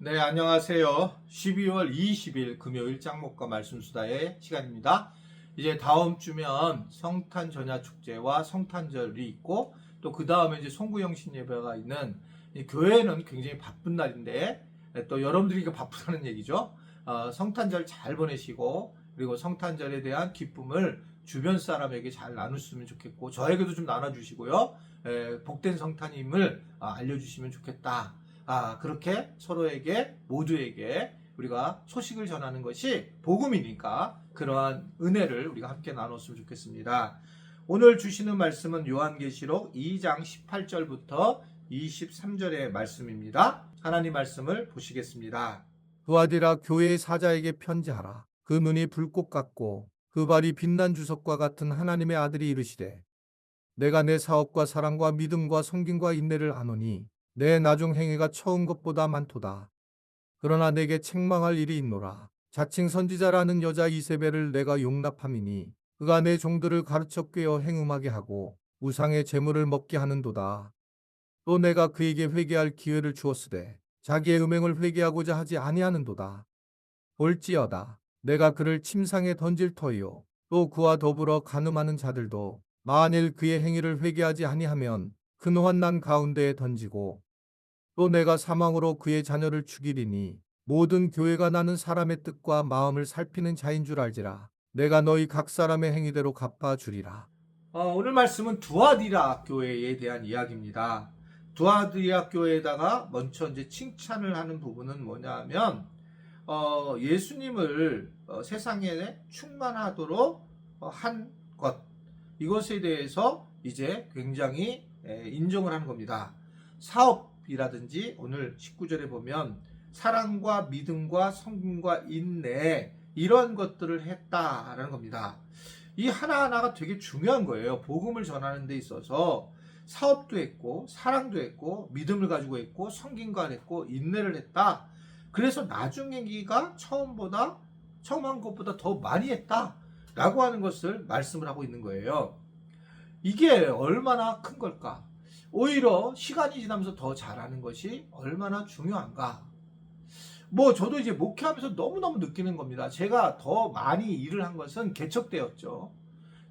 네, 안녕하세요. 12월 20일 금요일 짱목과 말씀수다의 시간입니다. 이제 다음 주면 성탄전야축제와 성탄절이 있고 또 그 다음에 이제 송구영신 예배가 있는 이 교회는 굉장히 바쁜 날인데 또 여러분들이 바쁘다는 얘기죠. 성탄절 잘 보내시고 그리고 성탄절에 대한 기쁨을 주변 사람에게 잘 나누셨으면 좋겠고 저에게도 좀 나눠주시고요. 복된 성탄임을 알려주시면 좋겠다. 그렇게 서로에게 모두에게 우리가 소식을 전하는 것이 복음이니까 그러한 은혜를 우리가 함께 나눴으면 좋겠습니다. 오늘 주시는 말씀은 요한계시록 2장 18절부터 23절의 말씀입니다. 하나님 말씀을 보시겠습니다. 두아디라 교회의 사자에게 편지하라. 그 눈이 불꽃 같고 그 발이 빛난 주석과 같은 하나님의 아들이 이르시되 내가 내 사업과 사랑과 믿음과 섬김과 인내를 아노니 내 나중 행위가 처음 것보다 많도다. 그러나 내게 책망할 일이 있노라. 자칭 선지자라는 여자 이세벨을 내가 용납함이니 그가 내 종들을 가르쳐 꿰어 행음하게 하고 우상의 제물을 먹게 하는도다. 또 내가 그에게 회개할 기회를 주었으되 자기의 음행을 회개하고자 하지 아니하는도다. 볼지어다. 내가 그를 침상에 던질 터이요 또 그와 더불어 간음하는 자들도 만일 그의 행위를 회개하지 아니하면 근호한 난 가운데에 던지고 또 내가 사망으로 그의 자녀를 죽이리니 모든 교회가 나는 사람의 뜻과 마음을 살피는 자인 줄 알지라. 내가 너희 각 사람의 행위대로 갚아주리라. 오늘 말씀은 두아디라 교회에 대한 이야기입니다. 두아디라 교회에다가 먼저 이제 칭찬을 하는 부분은 뭐냐면 예수님을 세상에 충만하도록 한 것, 이것에 대해서 이제 굉장히 인정을 하는 겁니다. 사업이라든지 오늘 19절에 보면 사랑과 믿음과 성김과 인내 이런 것들을 했다라는 겁니다. 이 하나하나가 되게 중요한 거예요. 복음을 전하는 데 있어서 사업도 했고 사랑도 했고 믿음을 가지고 했고 성김과 했고 인내를 했다. 그래서 나중 행기가 처음 한 것보다 더 많이 했다라고 하는 것을 말씀을 하고 있는 거예요. 이게 얼마나 큰 걸까? 오히려 시간이 지나면서 더 잘하는 것이 얼마나 중요한가? 저도 이제 목회하면서 너무너무 느끼는 겁니다. 제가 더 많이 일을 한 것은 개척 때였죠.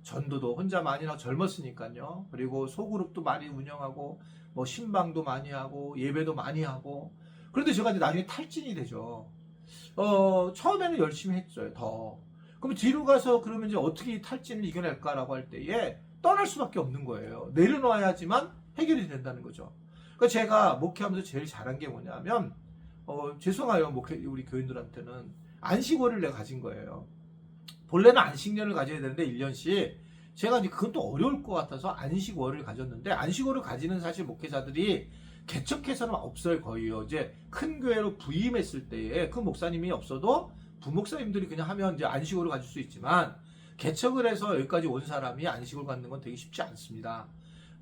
전도도 혼자 많이 하고 젊었으니까요. 그리고 소그룹도 많이 운영하고 신방도 많이 하고 예배도 많이 하고. 그런데 제가 이제 나중에 탈진이 되죠. 처음에는 열심히 했어요. 더. 그럼 뒤로 가서 그러면 이제 어떻게 탈진을 이겨낼까라고 할 때에 떠날 수밖에 없는 거예요. 내려놔야지만 해결이 된다는 거죠. 그러니까 제가 목회하면서 제일 잘한 게 뭐냐면 죄송해요. 우리 교인들한테는 안식월을 내가 가진 거예요. 본래는 안식년을 가져야 되는데 1년씩 제가 이제 그건 또 어려울 것 같아서 안식월을 가졌는데 안식월을 가지는 사실 목회자들이 개척해서는 없어요. 거의요. 이제 큰 교회로 부임했을 때에 그 목사님이 없어도 부목사님들이 그냥 하면 이제 안식월을 가질 수 있지만 개척을 해서 여기까지 온 사람이 안식을 갖는 건 되게 쉽지 않습니다.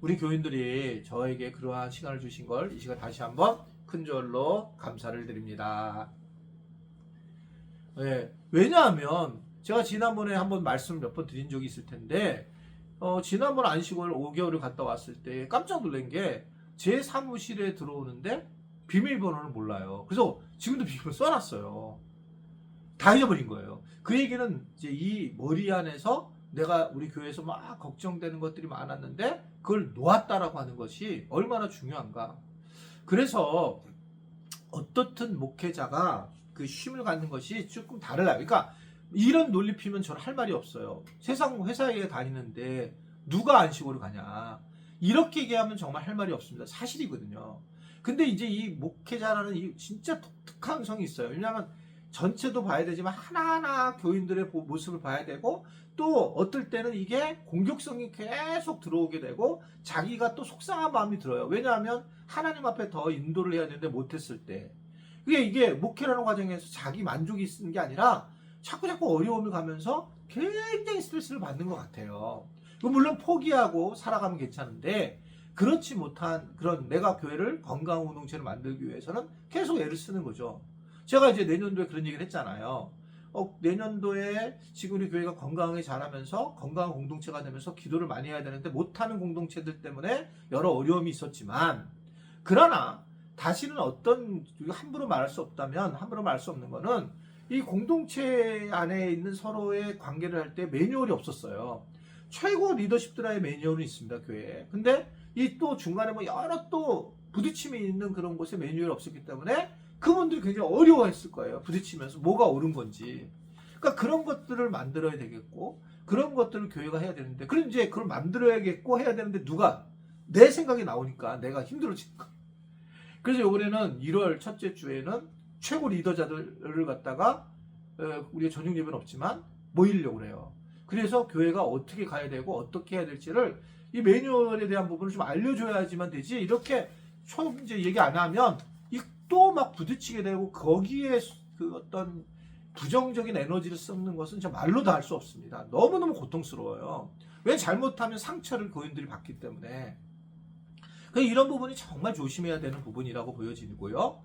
우리 교인들이 저에게 그러한 시간을 주신 걸 이 시간 다시 한번 큰 절로 감사를 드립니다. 왜냐하면 제가 지난번에 한번 말씀 몇 번 드린 적이 있을 텐데 지난번 안식월 5개월을 갔다 왔을 때 깜짝 놀란 게 제 사무실에 들어오는데 비밀번호를 몰라요. 그래서 지금도 비밀번호 써놨어요. 다 잊어버린 거예요. 그 얘기는 이제 이 머리 안에서 내가 우리 교회에서 막 걱정되는 것들이 많았는데 그걸 놓았다라고 하는 것이 얼마나 중요한가. 그래서 어떻든 목회자가 그 쉼을 갖는 것이 조금 다르다. 그러니까 이런 논리 피면 저는 할 말이 없어요. 세상 회사에 다니는데 누가 안식월을 가냐. 이렇게 얘기하면 정말 할 말이 없습니다. 사실이거든요. 근데 이제 이 목회자라는 이 진짜 독특한 성이 있어요. 왜냐하면 전체도 봐야 되지만 하나하나 교인들의 모습을 봐야 되고 또 어떨 때는 이게 공격성이 계속 들어오게 되고 자기가 또 속상한 마음이 들어요. 왜냐하면 하나님 앞에 더 인도를 해야 되는데 못했을 때 이게 목회라는 과정에서 자기 만족이 있는 게 아니라 자꾸 어려움을 가면서 굉장히 스트레스를 받는 것 같아요. 물론 포기하고 살아가면 괜찮은데 그렇지 못한 그런 내가 교회를 건강한 공동체를 만들기 위해서는 계속 애를 쓰는 거죠. 제가 이제 내년도에 그런 얘기를 했잖아요. 내년도에 지금 우리 교회가 건강하게 자라면서 건강한 공동체가 되면서 기도를 많이 해야 되는데 못하는 공동체들 때문에 여러 어려움이 있었지만 그러나 다시는 어떤 함부로 말할 수 없다면 함부로 말할 수 없는 거는 이 공동체 안에 있는 서로의 관계를 할 때 매뉴얼이 없었어요. 최고 리더십들의 매뉴얼은 있습니다, 교회에. 근데 이 또 중간에 뭐 여러 또 부딪힘이 있는 그런 곳에 매뉴얼이 없었기 때문에 그분들이 굉장히 어려워했을 거예요. 부딪히면서 뭐가 옳은 건지. 그러니까 그런 것들을 만들어야 되겠고 그런 것들을 교회가 해야 되는데 그럼 이제 그걸 만들어야겠고 해야 되는데 누가 내 생각이 나오니까 내가 힘들어지니까. 그래서 이번에는 1월 첫째 주에는 최고 리더자들을 갖다가 우리의 전용 예배는 없지만 모이려고 그래요. 그래서 교회가 어떻게 가야 되고 어떻게 해야 될지를 이 매뉴얼에 대한 부분을 좀 알려줘야지만 되지. 이렇게 처음 이제 얘기 안 하면 또 막 부딪히게 되고 거기에 그 어떤 부정적인 에너지를 쏟는 것은 진짜 말로도 할 수 없습니다. 너무너무 고통스러워요. 왜 잘못하면 상처를 교인들이 받기 때문에. 이런 부분이 정말 조심해야 되는 부분이라고 보여지고요.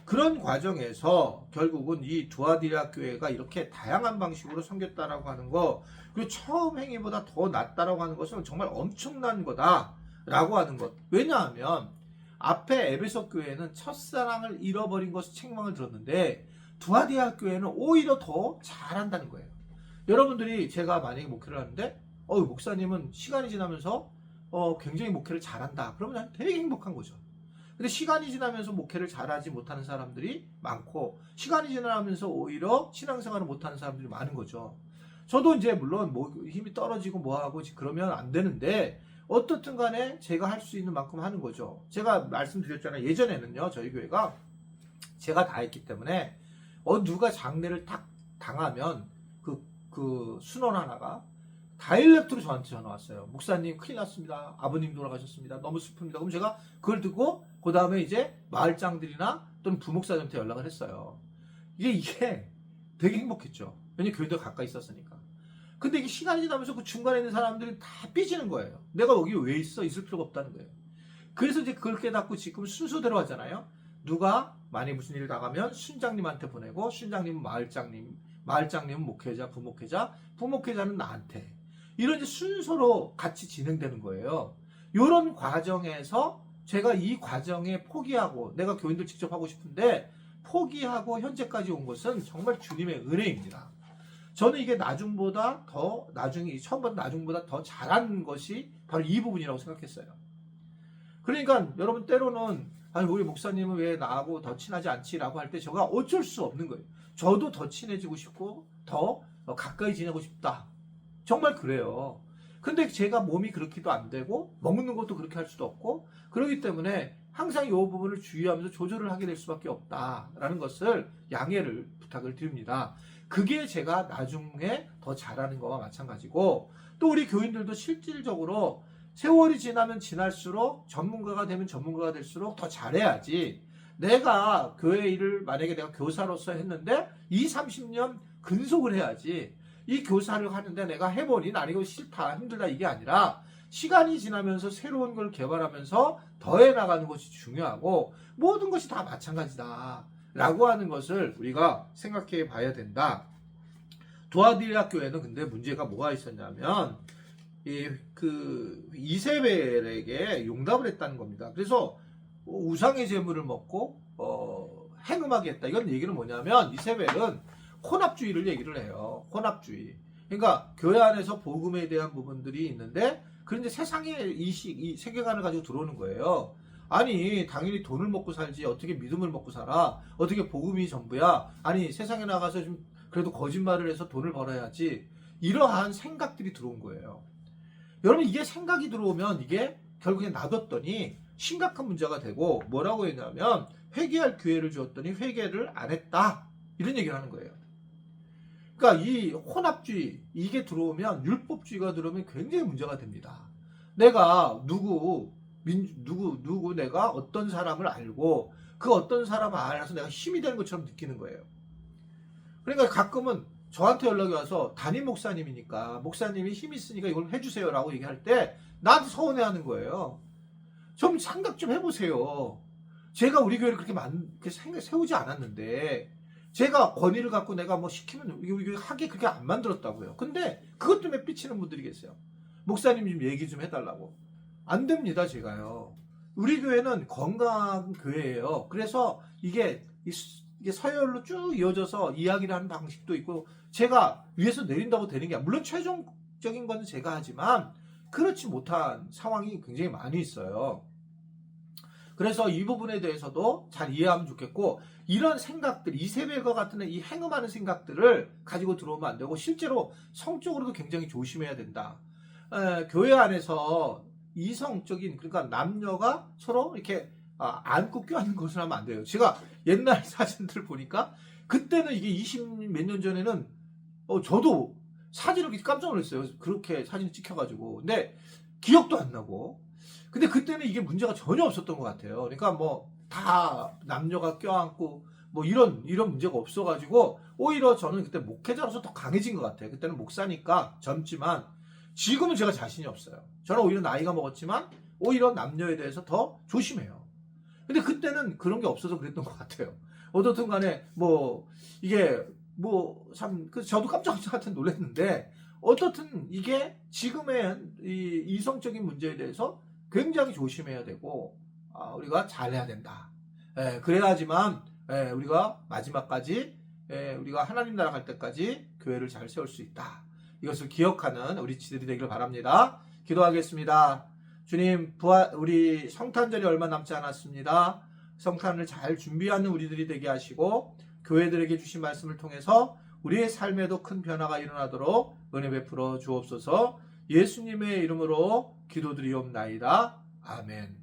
그런 과정에서 결국은 이 두아디라 교회가 이렇게 다양한 방식으로 섬겼다라고 하는 거, 그리고 처음 행위보다 더 낫다라고 하는 것은 정말 엄청난 거다라고 하는 것. 왜냐하면 앞에 에베소 교회는 첫사랑을 잃어버린 것을 책망을 들었는데 두아디라 교회는 오히려 더 잘한다는 거예요. 여러분들이 제가 만약에 목회를 하는데 목사님은 시간이 지나면서 굉장히 목회를 잘한다. 그러면 되게 행복한 거죠. 근데 시간이 지나면서 목회를 잘하지 못하는 사람들이 많고 시간이 지나면서 오히려 신앙생활을 못하는 사람들이 많은 거죠. 저도 이제 물론 뭐 힘이 떨어지고 뭐하고 그러면 안 되는데 어떻든 간에 제가 할 수 있는 만큼 하는 거죠. 제가 말씀드렸잖아요. 예전에는요. 저희 교회가 제가 다 했기 때문에 누가 장례를 딱 당하면 그 순원 하나가 다이렉트로 저한테 전화 왔어요. 목사님 큰일 났습니다. 아버님 돌아가셨습니다. 너무 슬픕니다. 그럼 제가 그걸 듣고 그 다음에 이제 마을장들이나 또는 부목사님한테 연락을 했어요. 이게 되게 행복했죠. 왜냐면 교회도 가까이 있었으니까. 근데 이게 시간이 지나면서 그 중간에 있는 사람들이 다 삐지는 거예요. 내가 여기 왜 있어? 있을 필요가 없다는 거예요. 그래서 이제 그걸 깨닫고 지금 순서대로 하잖아요. 누가 만약에 무슨 일 나가면 순장님한테 보내고 순장님은 마을장님, 마을장님은 목회자, 부목회자, 부목회자는 나한테. 이런 이제 순서로 같이 진행되는 거예요. 이런 과정에서 제가 이 과정에 포기하고 내가 교인들 직접 하고 싶은데 포기하고 현재까지 온 것은 정말 주님의 은혜입니다. 저는 이게 나중보다 더 나중이 처음보다 나중보다 더 잘한 것이 바로 이 부분이라고 생각했어요. 그러니까 여러분 때로는 아니 우리 목사님은 왜 나하고 더 친하지 않지라고 할 때 제가 어쩔 수 없는 거예요. 저도 더 친해지고 싶고 더 가까이 지내고 싶다. 정말 그래요. 근데 제가 몸이 그렇게도 안 되고 먹는 것도 그렇게 할 수도 없고 그렇기 때문에 항상 이 부분을 주의하면서 조절을 하게 될 수밖에 없다라는 것을 양해를 부탁을 드립니다. 그게 제가 나중에 더 잘하는 거와 마찬가지고 또 우리 교인들도 실질적으로 세월이 지나면 지날수록 전문가가 되면 전문가가 될수록 더 잘해야지. 내가 교회 일을 만약에 내가 교사로서 했는데 20, 30년 근속을 해야지. 이 교사를 하는데 내가 해보니 난 이거 싫다 힘들다 이게 아니라 시간이 지나면서 새로운 걸 개발하면서 더해 나가는 것이 중요하고 모든 것이 다 마찬가지다 라고 하는 것을 우리가 생각해 봐야 된다. 두아디라 교회는 근데 문제가 뭐가 있었냐면 이세벨에게 용납을 했다는 겁니다. 그래서 우상의 제물을 먹고 행음하게 했다. 이건 얘기는 뭐냐면 이세벨은 혼합주의를 얘기를 해요. 혼합주의. 그러니까 교회 안에서 복음에 대한 부분들이 있는데 그런데 세상의 이 세계관을 가지고 들어오는 거예요. 아니 당연히 돈을 먹고 살지 어떻게 믿음을 먹고 살아? 어떻게 복음이 전부야? 아니 세상에 나가서 좀 그래도 거짓말을 해서 돈을 벌어야지. 이러한 생각들이 들어온 거예요. 여러분 이게 생각이 들어오면 이게 결국에 놔뒀더니 심각한 문제가 되고 뭐라고 했냐면 회개할 기회를 주었더니 회개를 안 했다. 이런 얘기를 하는 거예요. 그러니까 이 혼합주의 이게 들어오면 율법주의가 들어오면 굉장히 문제가 됩니다. 내가 누구 내가 어떤 사람을 알고 그 어떤 사람을 알아서 내가 힘이 되는 것처럼 느끼는 거예요. 그러니까 가끔은 저한테 연락이 와서 담임 목사님이니까 목사님이 힘이 있으니까 이걸 해주세요라고 얘기할 때 나한테 서운해하는 거예요. 좀 생각 좀 해보세요. 제가 우리 교회를 그렇게 세우지 않았는데 제가 권위를 갖고 내가 뭐 시키면 우리 교회 하게 그렇게 안 만들었다고요. 근데 그것 때문에 삐치는 분들이 계세요. 목사님 좀 얘기 좀 해달라고. 안 됩니다, 제가요. 우리 교회는 건강한 교회예요. 그래서 이게 서열로 쭉 이어져서 이야기를 하는 방식도 있고, 제가 위에서 내린다고 되는 게 물론 최종적인 건 제가 하지만 그렇지 못한 상황이 굉장히 많이 있어요. 그래서 이 부분에 대해서도 잘 이해하면 좋겠고, 이런 생각들, 이세벨과 같은 이 행음하는 생각들을 가지고 들어오면 안 되고, 실제로 성적으로도 굉장히 조심해야 된다. 교회 안에서 이성적인, 그러니까 남녀가 서로 이렇게 안고 껴안는 것을 하면 안 돼요. 제가 옛날 사진들 보니까 그때는 이게 20 몇 년 전에는 저도 사진을 깜짝 놀랐어요. 그렇게 사진을 찍혀가지고. 근데 기억도 안 나고. 근데 그때는 이게 문제가 전혀 없었던 것 같아요. 그러니까 뭐 다 남녀가 껴안고 뭐 이런 문제가 없어가지고, 오히려 저는 그때 목회자로서 더 강해진 것 같아요. 그때는 목사니까 젊지만, 지금은 제가 자신이 없어요. 저는 오히려 나이가 먹었지만 오히려 남녀에 대해서 더 조심해요. 근데 그때는 그런 게 없어서 그랬던 것 같아요. 어떻든 간에 뭐 이게 뭐 참 저도 깜짝 놀랐는데, 어떻든 이게 지금의 이 이성적인 문제에 대해서 굉장히 조심해야 되고, 우리가 잘해야 된다. 그래야지만 우리가 마지막까지 우리가 하나님 나라 갈 때까지 교회를 잘 세울 수 있다. 이것을 기억하는 우리 지들이 되기를 바랍니다. 기도하겠습니다. 주님, 우리 성탄절이 얼마 남지 않았습니다. 성탄을 잘 준비하는 우리들이 되게 하시고, 교회들에게 주신 말씀을 통해서 우리의 삶에도 큰 변화가 일어나도록 은혜 베풀어 주옵소서. 예수님의 이름으로 기도드리옵나이다. 아멘.